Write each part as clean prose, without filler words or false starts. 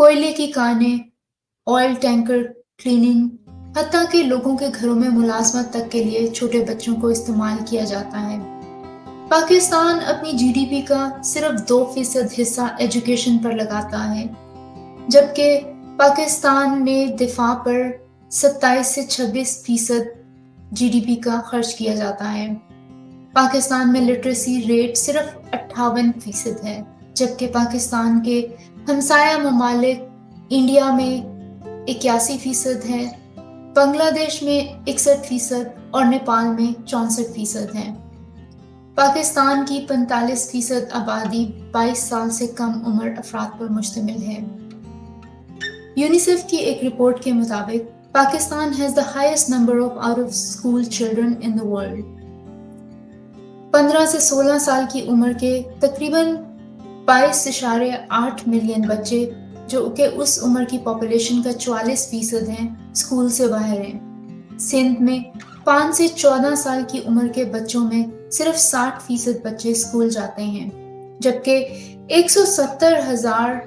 کوئلے کی کانیں، oil tanker cleaning, حتیٰ کہ لوگوں کے گھروں میں ملازمت تک کے لیے چھوٹے بچوں کو استعمال کیا جاتا ہے۔ پاکستان اپنی جی ڈی پی کا صرف 2% حصہ ایجوکیشن پر لگاتا ہے، جبکہ پاکستان میں دفاع پر 27 سے 26% جی ڈی پی کا خرچ کیا جاتا ہے۔ پاکستان میں لٹریسی ریٹ صرف 58% ہے، جبکہ پاکستان کے ہمسایہ ممالک انڈیا میں 81% ہے، بنگلہ دیش میں 61% اور نیپال میں 64% ہے۔ پاکستان کی 45% آبادی 22 سال سے کم عمر افراد پر مشتمل ہے۔ یونیسیف کی ایک رپورٹ کے مطابق Pakistan has the highest number of out of school children in the world۔ 15 سے 16 سال کی عمر کے تقریباً 22.8 ملین بچے، جو کہ اس عمر کی پاپولیشن کا 44% ہیں، اسکول سے باہر ہیں۔ سندھ میں 5 سے 14 سال کی عمر کے بچوں میں صرف 60% بچے اسکول جاتے ہیں، جبکہ 170,000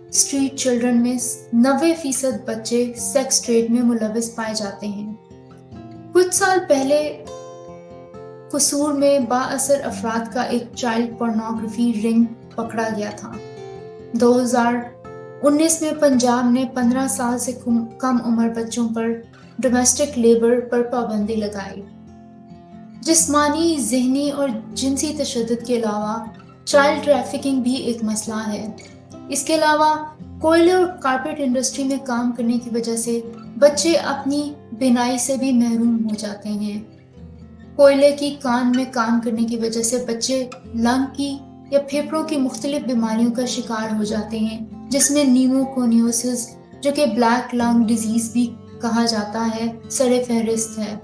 اسٹریٹ چلڈرن میں 90% بچے سیکس ٹریڈ میں ملوث پائے جاتے ہیں۔ کچھ سال پہلے قصور میں بااثر افراد کا ایک چائلڈ پورنوگرافی رنگ پکڑا گیا تھا۔ 2019 میں پنجاب نے 15 سال سے کم عمر بچوں پر ڈومیسٹک لیبر پر پابندی لگائی۔ جسمانی، ذہنی اور جنسی تشدد کے علاوہ چائلڈ ٹریفکنگ بھی ایک مسئلہ ہے۔ اس کے علاوہ کوئلے اور کارپیٹ انڈسٹری میں کام کرنے کی وجہ سے بچے اپنی بینائی سے بھی محروم ہو جاتے ہیں۔ کوئلے کی کان میں کام کرنے کی وجہ سے بچے لنگ کی یا پھیپھڑوں کی مختلف بیماریوں کا شکار ہو جاتے ہیں، جس میں نیموکونیوسس، جو کہ بلیک لنگ ڈیزیز بھی کہا جاتا ہے، سر فہرست ہے۔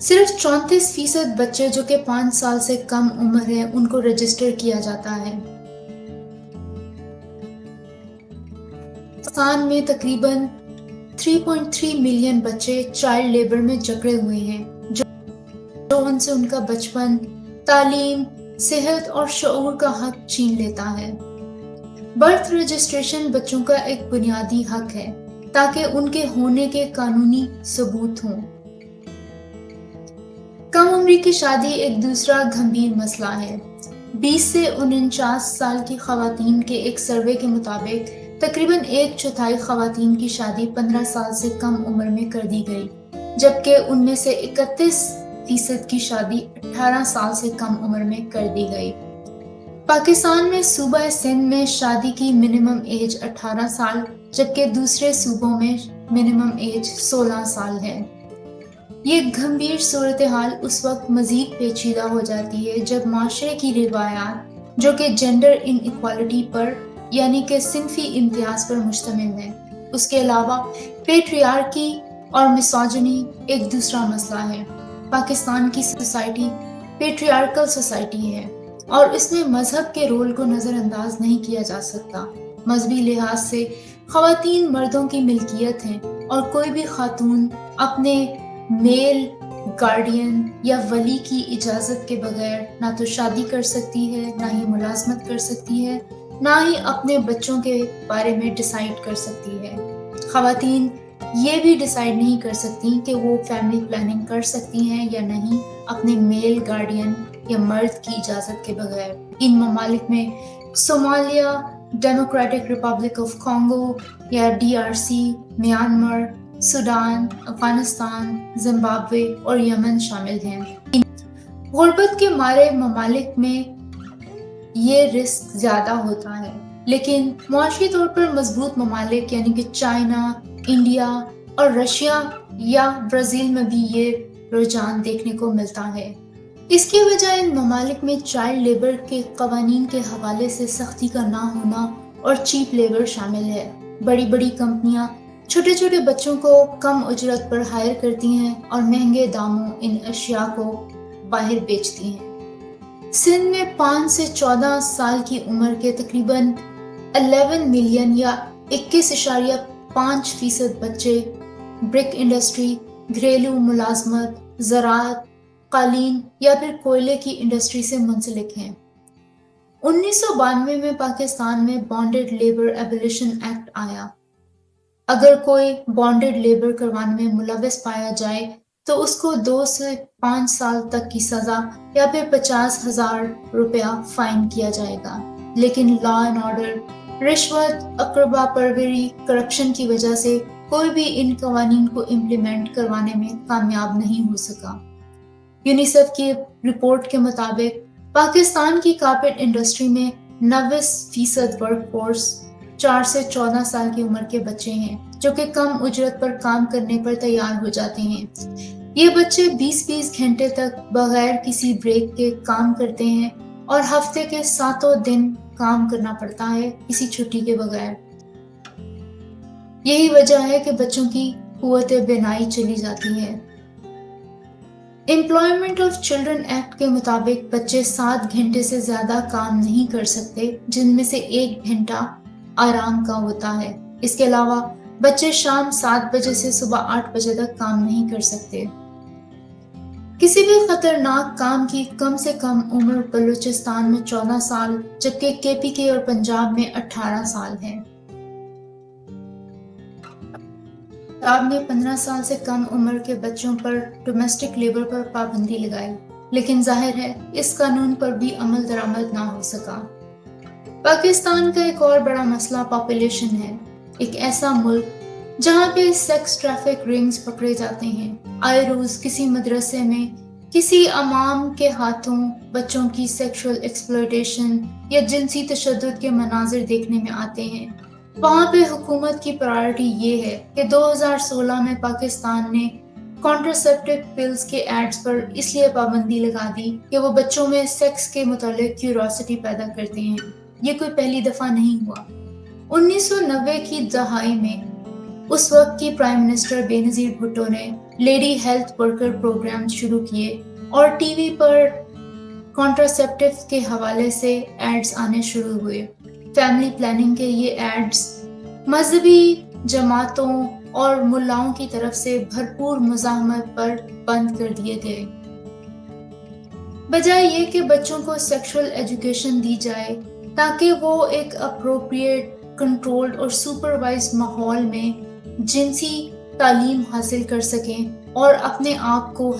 صرف 34% بچے جو کہ 5 سال سے کم عمر ہیں ان کو رجسٹر کیا جاتا ہے۔ پاکستان میں تقریباً 3.3 ملین بچے چائلڈ لیبر میں جکڑے ہوئے ہیں، جو ان سے ان کا بچپن، تعلیم، صحت اور شعور کا حق چھین لیتا ہے۔ برتھ رجسٹریشن بچوں کا ایک بنیادی حق ہے تاکہ ان کے ہونے کے قانونی ثبوت ہوں۔ کم عمری کی شادی ایک دوسرا گھمبیر مسئلہ ہے۔ 20 سے 49 سال کی خواتین کے ایک سروے کے مطابق تقریباً 1/4 خواتین کی شادی 15 سال سے کم عمر میں کر دی گئی، جبکہ ان میں سے 31% کی شادی 18 سال سے کم عمر میں کر دی گئی۔ پاکستان میں صوبہ سندھ میں شادی کی منیمم ایج 18 سال، جبکہ دوسرے صوبوں میں منیمم ایج 16 سال ہے۔ یہ گھمبیر صورتحال اس وقت مزید پیچیدہ ہو جاتی ہے جب معاشرے کی روایات، جو کہ جینڈر ان ایکوالٹی پر یعنی کہ صنفی امتیاز پر مشتمل ہے، اس کے علاوہ پیٹریارکی اور مسوجنی ایک دوسرا مسئلہ ہے۔ پاکستان کی سوسائٹی پیٹریارکل سوسائٹی ہے اور اس میں مذہب کے رول کو نظر انداز نہیں کیا جا سکتا۔ مذہبی لحاظ سے خواتین مردوں کی ملکیت ہیں اور کوئی بھی خاتون اپنے میل گارڈین یا ولی کی اجازت کے بغیر نہ تو شادی کر سکتی ہے، نہ ہی ملازمت کر سکتی ہے، نہ ہی اپنے بچوں کے بارے میں ڈیسائیڈ کر سکتی ہے۔ خواتین یہ بھی ڈیسائیڈ نہیں کر سکتی کہ وہ فیملی پلاننگ کر سکتی ہیں یا نہیں اپنے میل گارڈین یا مرد کی اجازت کے بغیر۔ ان ممالک میں Somalia, democratic republic of Congo یا DRC، Myanmar, Sudan, Afghanistan, Zimbabwe اور یمن شامل ہیں۔ غربت کے مارے ممالک میں یہ رسک زیادہ ہوتا ہے، لیکن معاشی طور پر مضبوط ممالک یعنی کہ چائنا، انڈیا اور رشیا یا برازیل میں بھی یہ رجحان دیکھنے کو ملتا ہے۔ اس کی وجہ ان ممالک میں چائلڈ لیبر کے قوانین کے حوالے سے سختی کا نہ ہونا اور چیپ لیبر شامل ہے۔ بڑی بڑی کمپنیاں چھوٹے چھوٹے بچوں کو کم اجرت پر ہائر کرتی ہیں اور مہنگے داموں ان اشیاء کو باہر بیچتی ہیں۔ سندھ میں 5 سے 14 سال کی عمر کے تقریباً 11 ملین یا 21.5% بچے برک انڈسٹری، گھریلو ملازمت، زراعت، قالین یا پھر کوئلے کی انڈسٹری سے منسلک ہیں۔ 1992 میں پاکستان میں بانڈڈ لیبر ایبولیشن ایکٹ آیا، اگر کوئی بانڈڈ لیبر کروانے میں ملوث پایا جائے تو اس کو 2 سے 5 سال تک کی سزا یا پھر 50,000 روپیہ فائن کیا جائے گا۔ لیکن لا اینڈ آرڈر، رشوت، اقربا پروری، کرپشن کی وجہ سے کوئی بھی ان قوانین کو امپلیمنٹ کروانے میں کامیاب نہیں ہو سکا۔ یونیسیف کی رپورٹ کے مطابق پاکستان کی کارپیٹ انڈسٹری میں 90% ورک فورس 4 سے 14 سال کی عمر کے بچے ہیں، جو کہ کم اجرت پر کام کرنے پر تیار ہو جاتے ہیں۔ یہ بچے 20 گھنٹے تک بغیر کسی بریک کے کام کرتے ہیں اور ہفتے کے 7 دن کام کرنا پڑتا ہے کسی چھٹی کے بغیر۔ یہی وجہ ہے کہ بچوں کی قوت بینائی چلی جاتی ہے۔ امپلائمنٹ آف چلڈرن ایکٹ کے مطابق بچے 7 گھنٹے سے زیادہ کام نہیں کر سکتے، جن میں سے 1 گھنٹہ آرام کا ہوتا ہے۔ اس کے علاوہ بچے شام 7 بجے سے صبح 8 بجے تک کام نہیں کر سکتے۔ کسی بھی خطرناک کام کی کم سے کم عمر بلوچستان میں 14 سال جبکہ KPK اور پنجاب میں 18 سال ہے۔ پنجاب نے 15 سال سے کم عمر کے بچوں پر ڈومیسٹک لیبر پر پابندی لگائی، لیکن ظاہر ہے اس قانون پر بھی عمل درآمد نہ ہو سکا۔ پاکستان کا ایک اور بڑا مسئلہ پاپولیشن ہے۔ ایک ایسا ملک جہاں پہ سیکس ٹریفک رنگز پکڑے جاتے ہیں، آئے روز کسی مدرسے میں کسی امام کے ہاتھوں بچوں کی سیکشول ایکسپلوٹیشن یا جنسی تشدد کے مناظر دیکھنے میں آتے ہیں، وہاں پہ حکومت کی پرائرٹی یہ ہے کہ 2016 میں پاکستان نے کانٹراسیپٹیو پلز کے ایڈز پر اس لیے پابندی لگا دی کہ وہ بچوں میں سیکس کے متعلق کیوریوسٹی پیدا کرتے ہیں۔ یہ کوئی پہلی دفعہ نہیں ہوا۔ 1990 کی دہائی میں اس وقت کی پرائم منسٹر بے نظیر بھٹو نے لیڈی ہیلتھ ورکر پروگرام شروع کیے اور ٹی وی پر کانٹراسیپٹیو کے حوالے سے ایڈز آنے شروع ہوئے۔ فیملی پلاننگ کے یہ ایڈز مذہبی جماعتوں اور ملاؤں کی طرف سے بھرپور مزاحمت پر بند کر دیے گئے۔ بجائے یہ کہ بچوں کو سیکشول ایجوکیشن دی جائے تاکہ وہ ایک اپروپریٹ، کنٹرولڈ اور سپروائزڈ ماحول میں جنسی تعلیم حاصل کر سکیں اور اپنے آپ کو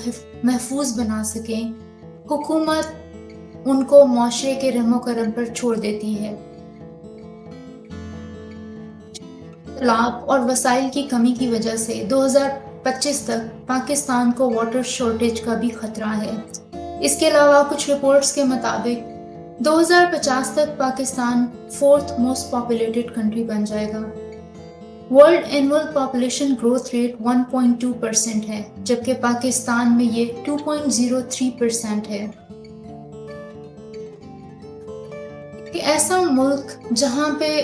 محفوظ بنا سکیں، حکومت ان کو معاشرے کے رحم و کرم پر چھوڑ دیتی ہے۔ طلاب اور وسائل کی کمی کی وجہ سے 2025 تک پاکستان کو واٹر شارٹیج کا بھی خطرہ ہے۔ اس کے علاوہ کچھ رپورٹس کے مطابق 2050 تک Pakistan 4th most populated country بن جائے گا۔ World annual population growth rate 1.2% ہے، جبکہ پاکستان میں یہ 2.03% ہے۔ ایک ایسا ملک جہاں پہ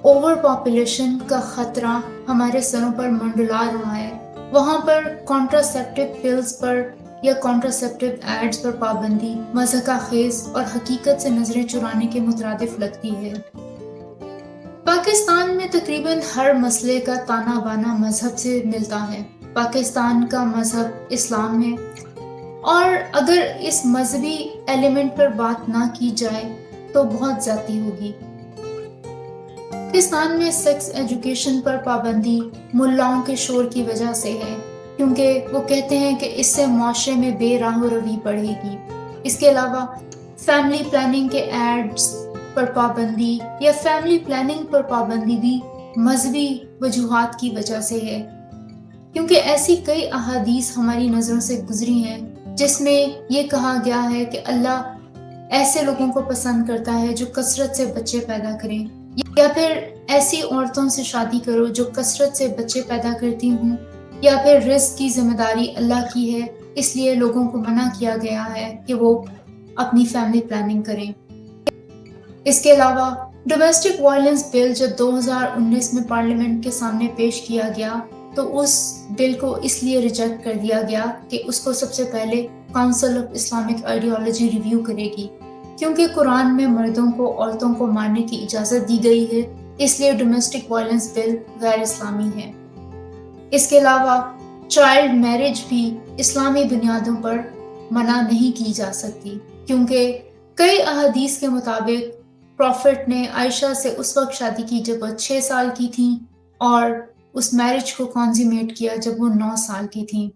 اوور پاپولیشن کا خطرہ ہمارے سروں پر منڈلا رہا ہے، وہاں پر کانٹراسیپٹیو پلز پر یا کانٹراسیپٹیو ایڈز پر پابندی مضحکہ خیز اور حقیقت سے نظریں چرانے کے مترادف لگتی ہے۔ پاکستان میں تقریباً ہر مسئلے کا تانا بانا مذہب سے ملتا ہے۔ پاکستان کا مذہب اسلام ہے، اور اگر اس مذہبی ایلیمنٹ پر بات نہ کی جائے تو بہت زیادتی ہوگی۔ پاکستان میں سیکس ایجوکیشن پر پابندی ملاؤں کے شور کی وجہ سے ہے، کیونکہ وہ کہتے ہیں کہ اس سے معاشرے میں بے راہ و روی بڑھے گی۔ اس کے علاوہ فیملی پلاننگ کے ایڈز پر پابندی یا فیملی پلاننگ پر پابندی بھی مذہبی وجوہات کی وجہ سے ہے، کیونکہ ایسی کئی احادیث ہماری نظروں سے گزری ہیں جس میں یہ کہا گیا ہے کہ اللہ ایسے لوگوں کو پسند کرتا ہے جو کثرت سے بچے پیدا کریں، یا پھر ایسی عورتوں سے شادی کرو جو کثرت سے بچے پیدا کرتی ہوں، یا پھر رزق کی ذمہ داری اللہ کی ہے، اس لیے لوگوں کو منع کیا گیا ہے کہ وہ اپنی فیملی پلاننگ کریں۔ اس کے علاوہ ڈومیسٹک وائلنس بل جب 2019 میں پارلیمنٹ کے سامنے پیش کیا گیا تو اس بل کو اس لیے ریجیکٹ کر دیا گیا کہ اس کو سب سے پہلے council of Islamic ideology review کرے گی، کیونکہ قرآن میں مردوں کو عورتوں کو مارنے کی اجازت دی گئی ہے، اس لیے ڈومیسٹک وائلنس بل غیر اسلامی ہے۔ اس کے علاوہ چائلڈ میرج بھی اسلامی بنیادوں پر منع نہیں کی جا سکتی، کیونکہ کئی احادیث کے مطابق پروفٹ نے عائشہ سے اس وقت شادی کی جب وہ 6 سال کی تھیں، اور اس میرج کو کانزیمیٹ کیا جب وہ 9 سال کی تھیں۔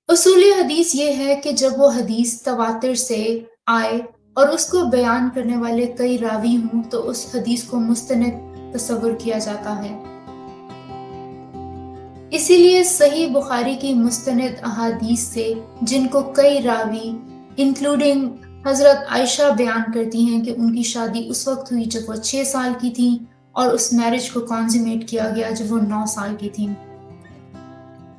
اصول حدیث یہ ہے کہ جب وہ حدیث تواتر سے آئے اور اس کو بیان کرنے والے کئی راوی ہوں تو اس حدیث کو مستند تصور کیا جاتا ہے۔ اسی لیے صحیح بخاری کی مستند احادیث سے جن کو کئی راوی انکلوڈنگ حضرت عائشہ بیان کرتی ہیں کہ ان کی شادی اس وقت ہوئی جب وہ 6 سال کی تھیں اور اس میرج کو کانزیمیٹ کیا گیا جب وہ 9 سال کی تھیں۔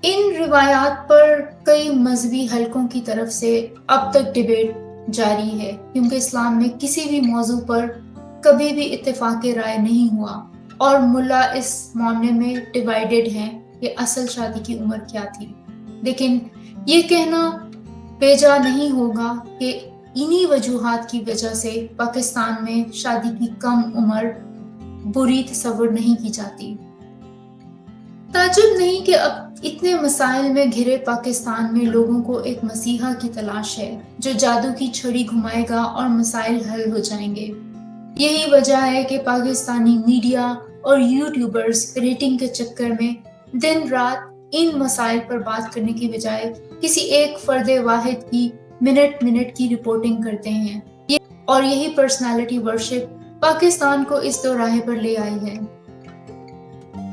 ان روایات پر کئی مذہبی حلقوں کی طرف سے اب تک ڈیبیٹ جاری ہے، کیونکہ اسلام میں کسی بھی موضوع پر کبھی بھی اتفاق رائے نہیں ہوا اور ملا اس معاملے میں ڈیوائیڈڈ ہیں کہ اصل شادی کی عمر کیا تھی۔ لیکن یہ کہنا بیجا نہیں ہوگا کہ انہی وجوہات کی وجہ سے پاکستان میں شادی کی کم عمر بری تصور نہیں کی جاتی۔ تعجب نہیں کہ اب اتنے مسائل میں گھرے پاکستان میں لوگوں کو ایک مسیحا کی تلاش ہے جو جادو کی چھڑی گھمائے گا اور مسائل حل ہو جائیں گے۔ یہی وجہ ہے کہ پاکستانی میڈیا اور یوٹیوبرز ریٹنگ کے چکر میں دن رات ان مسائل پر بات کرنے کی بجائے کسی ایک فرد واحد کی منٹ کی رپورٹنگ کرتے ہیں، اور یہی پرسنالٹی ورشپ پاکستان کو اس دوراہے پر لے آئی ہے۔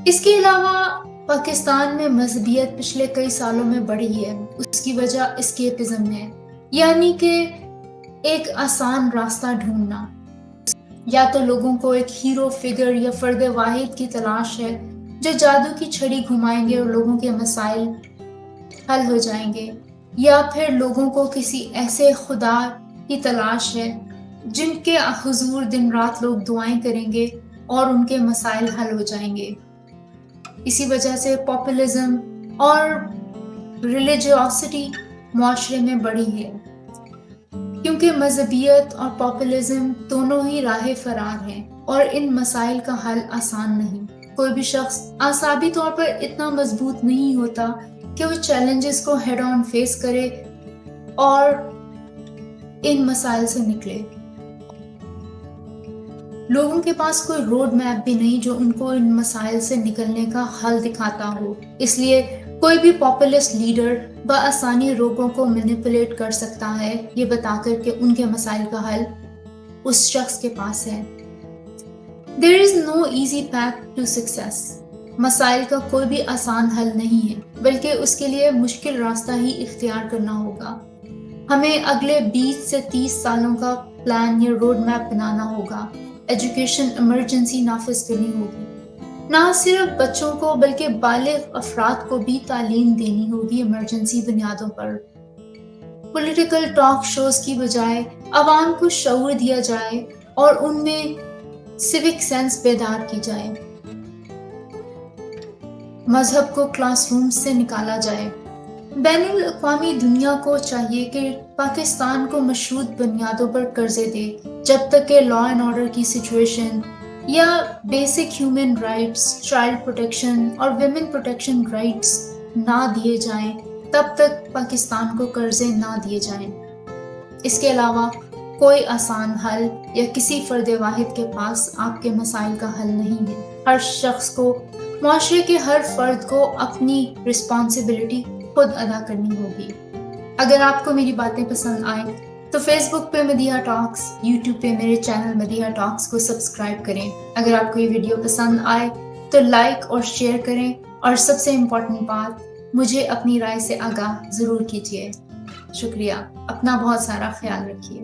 اس کے علاوہ پاکستان میں مذہبیت پچھلے کئی سالوں میں بڑھی ہے۔ اس کی وجہ اسکیپزم ہے، یعنی کہ ایک آسان راستہ ڈھونڈنا۔ یا تو لوگوں کو ایک ہیرو فگر یا فرد واحد کی تلاش ہے جو جادو کی چھڑی گھمائیں گے اور لوگوں کے مسائل حل ہو جائیں گے، یا پھر لوگوں کو کسی ایسے خدا کی تلاش ہے جن کے حضور دن رات لوگ دعائیں کریں گے اور ان کے مسائل حل ہو جائیں گے۔ اسی وجہ سے پاپولزم اور ریلیجیوسٹی معاشرے میں بڑھی ہے، کیونکہ مذہبیت اور پاپولزم دونوں ہی راہ فرار ہیں اور ان مسائل کا حل آسان نہیں۔ کوئی بھی شخص اعصابی طور پر اتنا مضبوط نہیں ہوتا کہ وہ چیلنجز کو ہیڈ آن فیس کرے اور ان مسائل سے نکلے۔ لوگوں کے پاس کوئی روڈ میپ بھی نہیں جو ان کو ان مسائل سے نکلنے کا حل دکھاتا ہو، اس لیے کوئی بھی پاپولسٹ لیڈر بآسانی لوگوں کو مینیپولیٹ کر سکتا ہے یہ بتا کر کہ ان کے مسائل کا حل اس شخص کے پاس ہے۔ There is no easy path to success۔ مسائل کا کوئی بھی آسان حل نہیں ہے، بلکہ اس کے لیے مشکل راستہ ہی اختیار کرنا ہوگا۔ ہمیں اگلے 20 سے 30 سالوں کا پلان یا روڈ میپ بنانا ہوگا۔ ایجوکیشن ایمرجنسی نافذ کرنی ہوگی، نہ صرف بچوں کو بلکہ بالغ افراد کو بھی تعلیم دینی ہوگی ایمرجنسی بنیادوں پر۔ پولیٹیکل ٹاک شوز کی بجائے عوام کو شعور دیا جائے اور ان میں سیوک سینس بیدار کی جائے۔ مذہب کو کلاس روم سے نکالا جائے۔ بین الاقوامی دنیا کو چاہیے کہ پاکستان کو مشروط بنیادوں پر قرضے دے جب تک کہ لا اینڈ آرڈر کی سچویشن یا basic human rights, child protection اور ویمن پروٹیکشن رائٹس نہ دیے جائیں، تب تک پاکستان کو قرضے نہ دیے جائیں۔ اس کے علاوہ کوئی آسان حل یا کسی فرد واحد کے پاس آپ کے مسائل کا حل نہیں ہے۔ ہر شخص کو، معاشرے کے ہر فرد کو اپنی رسپانسبلٹی خود ادا کرنی ہوگی۔ اگر آپ کو میری باتیں پسند آئیں تو فیس بک پہ مدیحہ ٹاکس، یوٹیوب پہ میرے چینل مدیحہ ٹاکس کو سبسکرائب کریں۔ اگر آپ کو یہ ویڈیو پسند آئے تو لائک اور شیئر کریں، اور سب سے امپورٹنٹ بات، مجھے اپنی رائے سے آگاہ ضرور کیجیے۔ شکریہ، اپنا بہت سارا خیال رکھیے۔